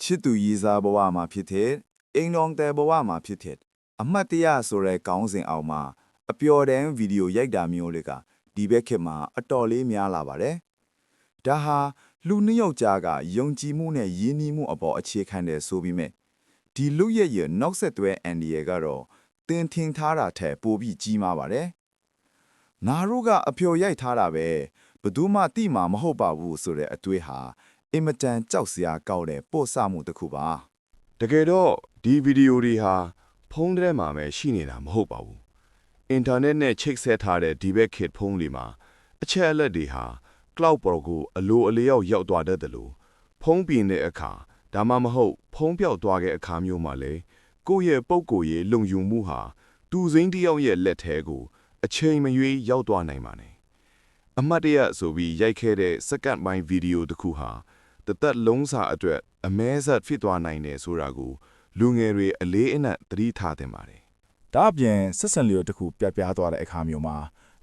ချစ်သူရည်စားဘဝမှာဖြစ်တဲ့အင်တော်တဲ့ဘဝမှာဖြစ်တဲ့အမှတ်တရဆိုတဲ့ကောင်းစဉ်အောင်မှာအပျော်တမ်းဗီဒီယိုရိုက်တာမျိုးတွေကဒီဘက်ခေတ်မှာအတော်လေးများလာပါတယ်။ဒါဟာလူနှစ်ယောက်ကြားကယုံကြည်မှုနဲ့ရင်းနှီးမှုအပေါ်အခြေခံတယ်ဆိုပြီးမြဲဒီလူရဲ့နောက်ဆက်တွဲအန်ဒီရဲ့ကတော့တင်ထင်ထားတာထက်ပိုပြီးကြီးမားပါတယ်။နာတို့ကအပျော်ရိုက်ထားတာပဲဘယ်သူမှသိမှာမဟုတ်ပါဘူးဆိုတဲ့အတွေးဟာအင်မတန်ကြောက်စရာကောက်တဲ့ပို့ဆမှုတစ်ခုပါတကယ်တော့ဒီဗီဒီယိုတွေဟာဖုန်းထဲမှာပဲရှိနေတာမဟုတ်ပါဘူးအင်တာနက်နဲ့ချိတ်ဆက်ထားတဲ့ဒီဘက်ခေတ်ဖုန်းတွေမှာအချက်အလက်တွေဟာ cloud ပေါ်ကိုအလိုအလျောက်ရောက်သွားတတ်တယ်လို့ဖုန်းပြင်တဲ့အခါဒါမှမဟုတ်ဖုန်းပြောက်သွားတဲ့အခါမျိုးမှာလေကိုယ့်ရဲ့ပုံကိုယ်ရဲ့လုံခြုံမှုဟာသူစိမ်းတစ်ယောက်ရဲ့လက်ထဲကိုအချိန်မရွေးရောက်သွားနိုင်ပါတယ်အမှတ်တရဆိုပြီးရိုက်ခဲ့တဲ့စက္ကန့်ပိုင်းဗီဒီယိုတစ်ခုဟာတသက်လုံးစာအတွက်အမဲဆက်ဖြစ်သွားနိုင်တယ်ဆိုတာကိုလူငယ်တွေအလေးအနက်သတိထားသင့်ပါတယ်။ဒါအပြင်ဆက်ဆံလျော်တစ်ခုပြပြသွားတဲ့အခါမျိုးမှာ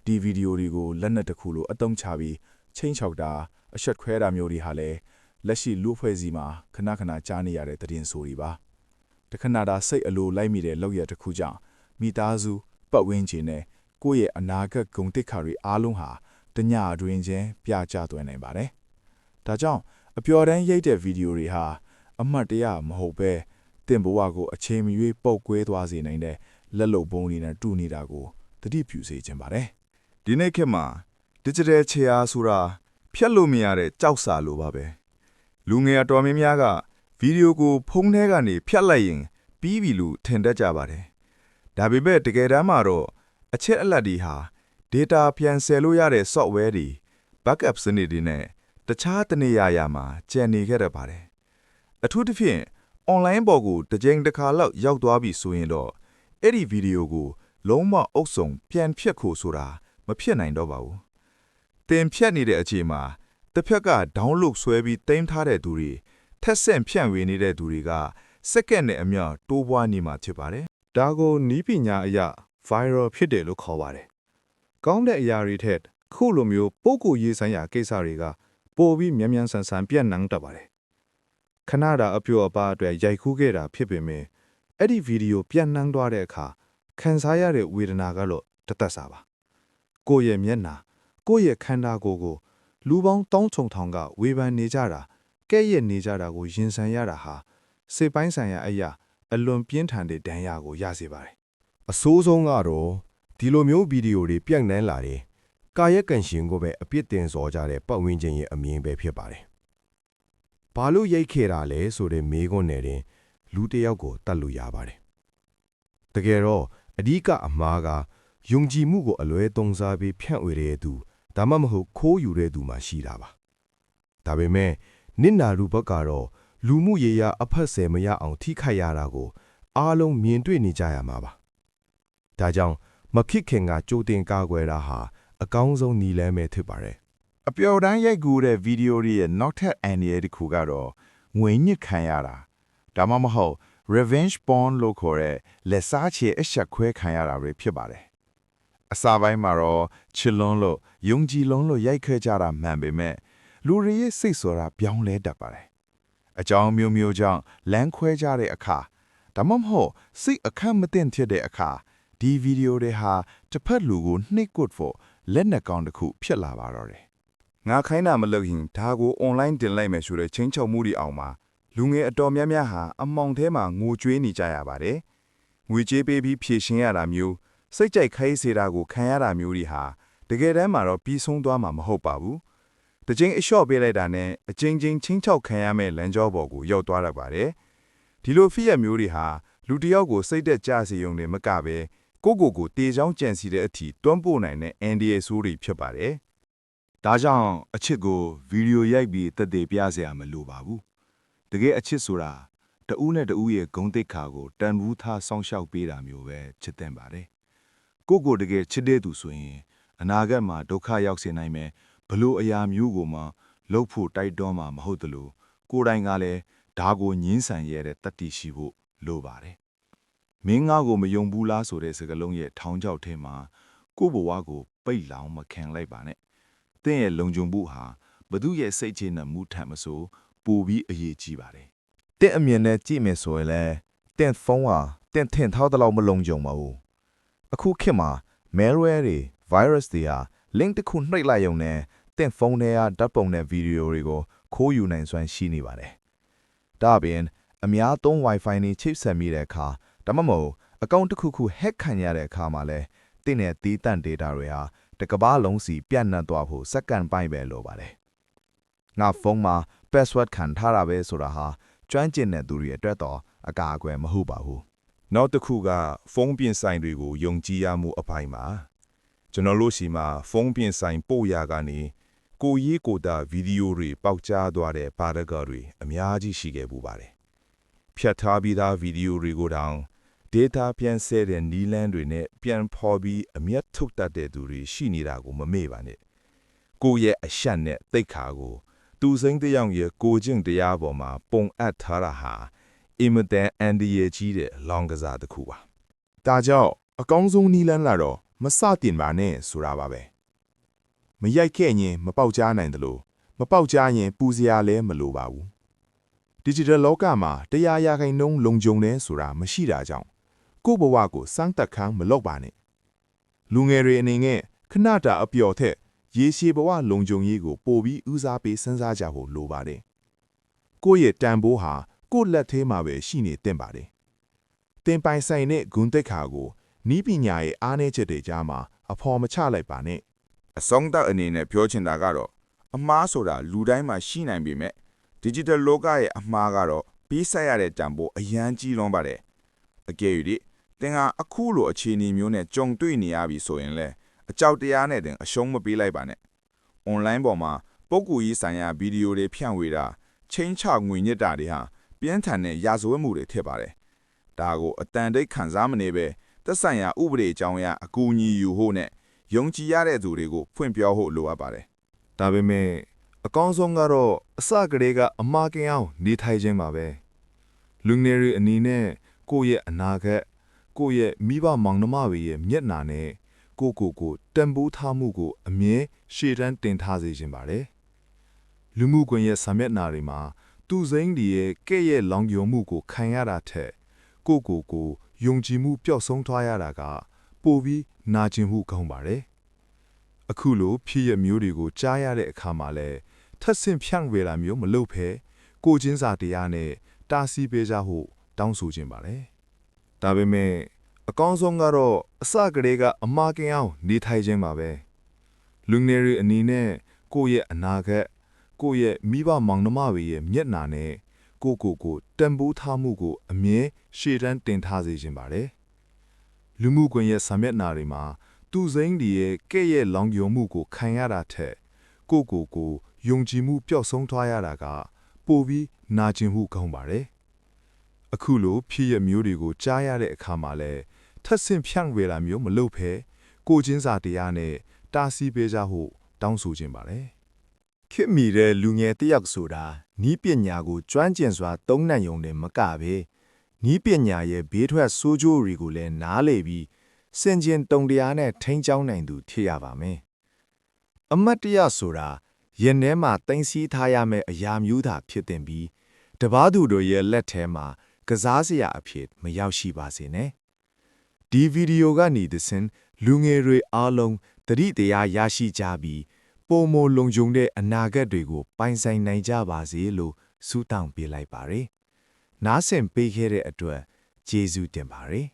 ဒီဗီဒီယိုတွေကိုလက်နက်တစ်ခုလိုအသုံးချပြီးချင်းချောက်တာအရှက်ခွဲတာမျိုးတွေဟာလည်းလက်ရှိလူဖွဲ့စည်းမှာခဏခဏကြားနေရတဲ့သတင်းဆိုတွေပါ။တခဏတာစိတ်အလိုလိုက်မိတဲ့လောက်ရတစ်ခုကြောင့်မိသားစုပတ်ဝန်းကျင်နဲ့ကိုယ့်ရဲ့အနာဂတ်ဂုဏ်သိက္ခာတွေအားလုံးဟာတညအတွင်းချင်းပြကျသွင်းနိုင်ပါတယ်။ဒါကြောင့်အပျော်တမ်းရိုက်တဲ့ဗီဒီယိုတွေဟာအမှတ်တရမဟုတ်ပဲတင်ဘဝကိုအချိန်မရွေးပုတ်ကွဲသွားစေနိုင်တဲ့လက်လုံပုံးတွေနဲ့တူနေတာကိုသတိပြုစေချင်ပါတယ်။ဒီနေ့ခေတ်မှာ digital chair ဆိုတာဖြတ်လို့မရတဲ့ကြောက်စာလိုပါပဲ။လူငယ်အတော်များများကဗီဒီယိုကိုဖုန်းထဲကနေဖြတ်လိုက်ရင်ပြီးပြီလို့ထင်တတ်ကြပါတယ်။ဒါပေမဲ့တကယ်တမ်းမှာတော့အချက်အလက်တွေဟာ data ပြန်ဆယ်လို့ရတဲ့ software တွေ backup စနစ်တွေနဲ့တခြားတနေရာမှာကျန်နေခဲ့ရပါတယ်။အထူးသဖြင့် online ပေါ်ကိုတစ်ကြိမ်တစ်ခါလောက်ရောက်သွားပြီဆိုရင်တော့အဲ့ဒီဗီဒီယိုကိုလုံးဝအုပ်စုံပြန်ဖြတ်ဖို့ဆိုတာမဖြစ်နိုင်တော့ပါဘူး။တင်ဖြတ်နေတဲ့အချိန်မှာတစ်ဖက်က download ဆွဲပြီးတင်ထားတဲ့သူတွေထက်ဆင့်ဖြန့်ဝေနေတဲ့သူတွေကစက္ကန့်နဲ့အမျှတိုးပွားနေမှာဖြစ်ပါတယ်။ဒါကိုနီးပညာအရ viral ဖြစ်တယ်လို့ခေါ်ပါတယ်။ကောင်းတဲ့အရာတွေထက်ခုလိုမျိုးပို့ကိုရေးဆိုင်ရာကိစ္စတွေကပိုပြီးမြန်မြန်ဆန်ဆန်ပြန့်နှံ့တတ်ပါတယ်။ခဏတာအပျော်အပါအတွက်ရိုက်ခူးခဲ့တာဖြစ်ပေမဲ့အဲ့ဒီဗီဒီယိုပြန့်နှံ့သွားတဲ့အခါခံစားရတဲ့ဝေဒနာကတော့တသက်စာပါ။ကိုယ့်ရဲ့မျက်နှာကိုယ့်ရဲ့ခန္ဓာကိုယ်ကိုလူပေါင်းတောင်းချုံထောင်ကဝေဖန်နေကြတာကဲ့ရဲ့နေကြတာကိုရင်ဆိုင်ရတာဟာစိတ်ပိုင်းဆိုင်ရာအရာအလွန်ပြင်းထန်တဲ့ဒဏ်ရာကိုရစေပါတယ်အဆိုးဆုံးကတော့ဒီလိုမျိုးဗီဒီယိုတွေပြန့်နှံ့လာတယ်ကာယကံရှင်ကိုပဲအပြစ်တင်စော်ကြတဲ့ပတ်ဝန်းကျင်ရဲ့အမြင်ပဲဖြစ်ပါတယ်။ဘာလို့ရိုက်ခဲ့တာလဲဆိုတဲ့မေးခွန်းနဲ့တင်လူတစ်ယောက်ကိုတတ်လို့ရပါတယ်။တကယ်တော့အဓိကအမှားကယုံကြည်မှုကိုအလွဲသုံးစားပြီးဖြန့်ဝေတဲ့သူဒါမှမဟုတ်ခိုးယူတဲ့သူမှရှိတာပါ။ဒါပေမဲ့နစ်နာလူဘက်ကတော့လူမှုရေးရာအဖက်ဆယ်မရအောင်ထိခိုက်ရတာကိုအားလုံးမြင်တွေ့နေကြရမှာပါ။ဒါကြောင့်မဖြစ်ခင်ကကြိုတင်ကာကွယ်တာဟာအကောင်းဆုံးနည်းလမ်းပဲဖြစ်ပါတယ်။အပျော်တမ်းရိုက်ကူးတဲ့ဗီဒီယိုတွေရဲ့နောက်ထပ်အန်ဒီရဲ့တစ်ခုကတော့ငွေညစ်ခံရတာဒါမှမဟုတ် revenge porn လို့ခေါ်တဲ့လက်စားချေအဆက်ခွဲခံရတာတွေဖြစ်ပါတယ်။အစာပိုင်းမှာတော့ချစ်လွန်းလို့ယုံကြည်လုံးလို့ရိုက်ခဲ့ကြတာမှန်ပေမဲ့လူတွေရဲ့စိတ်ဆိုတာပြောင်းလဲတတ်ပါတယ်။အကြောင်းမျိုးမျိုးကြောင့်လမ်းခွဲကြတဲ့အခါဒါမှမဟုတ်စိတ်အခက်မတင်ဖြစ်တဲ့အခါဒီဗီဒီယိုတွေဟာတစ်ဖက်လူကိုနှိပ်ကွပ်ဖို့လက်နက်ကောင်းတစ်ခုဖြစ်လာပါတော့တယ်။ငါခိုင်းတာမလုပ်ရင်ဒါကို online တင်လိုက်မယ်ဆိုတဲ့ချင်းချောက်မှုတွေအောင်မှာလူငယ်အတော်များများဟာအမောင်ထဲမှာငိုကြွေးနေကြရပါတယ်။ငွေကြေးပေးပြီးဖြည့်ရှင်းရတာမျိုးစိတ်ကြိုက်ခိုင်းစေတာကိုခံရတာမျိုးတွေဟာတကယ်တမ်းမှာတော့ပြီးဆုံးသွားမှာမဟုတ်ပါဘူး။တစ်ချိန်အလျှော့ပေးလိုက်တာနဲ့အချိန်ချင်းချင်းချောက်ခံရမဲ့လမ်းကြောပေါ်ကိုရောက်သွားတတ်ပါတယ်။ဒီလိုဖြစ်ရမျိုးတွေဟာလူတစ်ယောက်ကိုစိတ်သက်ကြစေုံနဲ့မကပဲကိုတေချောင်းကြံစီတဲ့အထိတွန်းပို့နိုင်တဲ့ NDA ဆိုးတွေဖြစ်ပါတယ်။ဒါကြောင့်အချစ်ကိုဗီဒီယိုရိုက်ပြီးတက်သေးပြစရာမလိုပါဘူး။တကယ်အချစ်ဆိုတာတဦးနဲ့တဦးရဲ့ဂုဏ်သိက္ခာကိုတန်ဖိုးထားစောင့်ရှောက်ပေးတာမျိုးပဲချစ်တဲ့ပါတယ်။ကိုတကယ်ချစ်တဲ့သူဆိုရင်အနာဂတ်မှာဒုက္ခရောက်စေနိုင်မယ်ဘလို့အရာမျိုးကိုမှလှုပ်ဖို့တိုက်တွန်းမှာမဟုတ်သလိုကိုယ်တိုင်ကလည်းဒါကိုညှင်းဆန်ရတဲ့တတိရှိဖို့လိုပါတယ်။မင်းငါကိုမယုံဘူးလားဆိုတဲ့စကားလုံးရဲ့ထောင်ချောက်ထဲမှာကိုဘဝကိုပိတ်လောင်မခံလိုက်ပါနဲ့။သင်ရဲ့လုံခြုံမှုဟာဘသူရဲ့စိတ်ချနှံမှုထံမဆိုပိုပြီးအရေးကြီးပါတယ် တဲ့အမြင်နဲ့ကြည့်မယ်ဆိုရင်လည်းတဲ့ဖုန်းဟာတဲ့ထင်ထောက်တဲ့လောက်မလုံခြုံပါဘူးအခုခေတ်မှာ malware တွေ virus တွေဟာ link တစ်ခုနှိပ်လိုက်ရုံနဲ့တဲ့ဖုန်းထဲကဓာတ်ပုံနဲ့ဗီဒီယိုတွေကိုခိုးယူနိုင်စွမ်းရှိနေပါတယ်ဒါအပြင်အများသုံး Wi-Fi နဲ့ချိတ်ဆက်မိတဲ့အခါဒါမှမဟုတ်အကောင့်တစ်ခုခု hack ခံရတဲ့အခါမှာလည်းတဲ့နဲ့တီးတန့် data တွေဟာတကဘာလုံးစီပြန့်နှံ့သွားဖို့စက္ကန့်ပိုင်းပဲလိုပါတယ်ငါဖုန်းမှာ password ခံထားတာပဲဆိုတာဟာကျွမ်းကျင်တဲ့သူတွေအတွက်တော့အကာအကွယ်မဟုတ်ပါဘူးနောက်တစ်ခုကဖုန်းပြင်ဆိုင်တွေကိုယုံကြည်ရမှုအပိုင်းမှာကျွန်တော်တို့စီမှာဖုန်းပြင်ဆိုင်ပို့ရကနေကိုရေးကိုတာဗီဒီယိုတွေပေါက်ကြားသွားတဲ့ပါရဂါတွေအများကြီးရှိခဲ့ပူပါတယ်ဖြတ်ထားပြီးသားဗီဒီယိုတွေကိုတောင် data ပြန်ဆဲတဲ့နီလန်းတွေနဲ့ပြန်ဖော်ပြီးအမျက်ထုတ်တတ်တဲ့သူတွေရှိနေတာကိုမမေ့ပါနဲ့ကိုရဲ့အရှက်နဲ့တိတ်ခါကိုသူစိမ့်တယောက်ရဲ့ကိုကျင့်တရားပေါ်မှာပုံအပ်ထားတာဟာအင်မတန်အန်ဒီရဲ့ကြီးတဲ့လောင်ကစားတစ်ခုပါဒါကြောင့်အကောင်းဆုံးနီလန်းလာတော့မစတင်ပါနဲ့ဆိုတာပါပဲမရိုက်ခဲ့ရင်မပေါက်ကြားနိုင်တယ်လို့မပေါက်ကြားရင်ပူစရာလည်းမလိုပါဘူး Digital လောကမှာတရားရခိုင်နှုန်းလုံခြုံတယ်ဆိုတာမရှိတာကြောင့်ကိုယ့်ဘဝကိုစမ်းသပ်ခန်းမလုပ်ပါနဲ့လူငယ်တွေအနေနဲ့ခဏတာအပျော်ထက်ရေရှည်ဘဝလုံခြုံရေးကိုပိုပြီးဦးစားပေးစဉ်းစားကြဖို့လိုပါတယ်ကိုယ့်ရဲ့တန်ဖိုးဟာကိုယ့်လက်ထဲမှာပဲရှိနေတင်ပါတယ်တင်ပိုင်ဆိုင်တဲ့ဂုဏ်သက်ခါကိုနီးပညာရဲ့အားနည်းချက်တွေကြားမှာအဖော်မချလိုက်ပါနဲ့အဆုံးသတ်အနေနဲ့ပြောချင်တာကတော့အမားဆိုတာလူတိုင်းမှာရှိနိုင်ပေမဲ့ digital လောကရဲ့အမှားကတော့ပေးဆက်ရတဲ့တန်ဖိုးအရန်ကြီးလွန်းပါတယ်အကယ်၍သင်ဟာအခုလိုအခြေအနေမျိုးနဲ့ကြုံတွေ့နေရပြီဆိုရင်လည်းအကြောက်တရားနဲ့တင်အရှုံးမပေးလိုက်ပါနဲ့ online ပေါ်မှာပုဂ္ဂိုလ်ရေးဆိုင်ရာဗီဒီယိုတွေဖြန့်ဝေတာချင်းချငွေညစ်တာတွေဟာပြင်းထန်တဲ့ရာဇဝတ်မှုတွေဖြစ်ပါတယ်ဒါကိုအတန်တိတ်ခံစားမနေပဲသက်ဆိုင်ရာဥပဒေအကြောင်းအရာအကူအညီယူဖို့နဲ့ယုံကြည်ရတဲ့သူတွေကိုဖွင့်ပြောဖို့လိုအပ်ပါတယ်ဒါပေမဲ့အကောင်းဆုံးကတော့အစကတည်းကအမှားကင်းအောင်နေထိုင်ခြင်းပါပဲလူငယ်တွေအနေနဲ့ကိုယ့်ရဲ့အနာဂတ်ကိုယ့်ရဲ့မိဘမောင်နှမတွေရဲ့မျက်နှာနဲ့ကိုတန်ဖိုးထားမှုကိုအမြဲရှေ့တန်းတင်ထားစေခြင်းပါတယ်လူမှုကွန်ရက်စာမျက်နှာတွေမှာသူစိမ့်တွေရဲ့ကဲ့ရဲ့လောင်ကျွမ်းမှုကိုခံရတာထက်ကိုယုံကြည်မှုပျောက်ဆုံးသွားရတာကပိုပြီးနာကျင်မှုကောင်းပါတယ်အခုလိုဖြစ်ရမျိုးတွေကိုကြားရတဲ့အခါမှာလဲထပ်ဆင့်ဖြန့်ဝေတာမျိုးမလုပ်ဘဲကိုချင်းစာတရားနဲ့တာစီပေးကြဖို့တောင်းဆိုခြင်းပါတယ်ဒါပေမဲ့အကောင်းဆုံးကတော့အစကတည်းကအမှားကင်းအောင်နေထိုင်ခြင်းပါပဲလူငယ်တွေအနေနဲ့ကိုယ့်ရဲ့အနာဂတ်ကိုယ့်ရဲ့မိဘမောင်နှမတွေရဲ့မျက်နှာနဲ့ကိုတန်ဖိုးထားမှုကိုအမြဲရှေ့တန်းတင်ထားစေခြင်းပါတယ်လူမှုကွန်ရက်စာမျက်နှာတွေမှာသူစိမ့်တွေရဲ့ကဲ့ရဲ့လောင်ကျွမ်းမှုကိုခံရတာထက်ကိုယုံကြည်မှုပျောက်ဆုံးသွားရတာကပိုပြီးနာကျင်မှုကောင်းပါတယ်အခုလိုဖြစ်ရမျိုးတွေကိုကြားရတဲ့အခါမှာလဲထပ်ဆင့်ဖြန့်ဝေတာမျိုးမလုပ်ဘဲကိုချင်းစာတရားနဲ့တာစီပေးကြဖို့တောင်းဆိုခြင်းပါတယ်ခေတ်မီတဲ့လူငယ်တယောက်ဆိုတာနီးပညာကိုကျွမ်းကျင်စွာသုံးနိုင်ုံနဲ့မကပဲနီးပညာရဲ့ဘေးထွက်ဆိုးကျိုးတွေကိုလည်းနားလည်ပြီးစင်ကျင်တုံတရားနဲ့ထိန်းချောင်းနိုင်သူဖြစ်ရပါမယ်အမတ်တရဆိုတာရင်ထဲမှာတင်စီထားရမယ့်အရာမျိုးသာဖြစ်တင်ပြီးတပားသူတို့ရဲ့လက်ထဲမှာကစားစရာအဖြစ်မရောက်ရှိပါစေနဲ့ဒီဗီဒီယိုကနေသစင်လူငယ်တွေအားလုံးတတိတရားရရှိကြပြီးပုံမလုံခြုံတဲ့အနာဂတ်တွေကိုပိုင်ဆိုင်နိုင်ကြပါစေလို့ဆုတောင်းပေးလိုက်ပါရယ်နားဆင်ပေးခဲ့တဲ့အတွက်ကျေးဇူးတင်ပါတယ်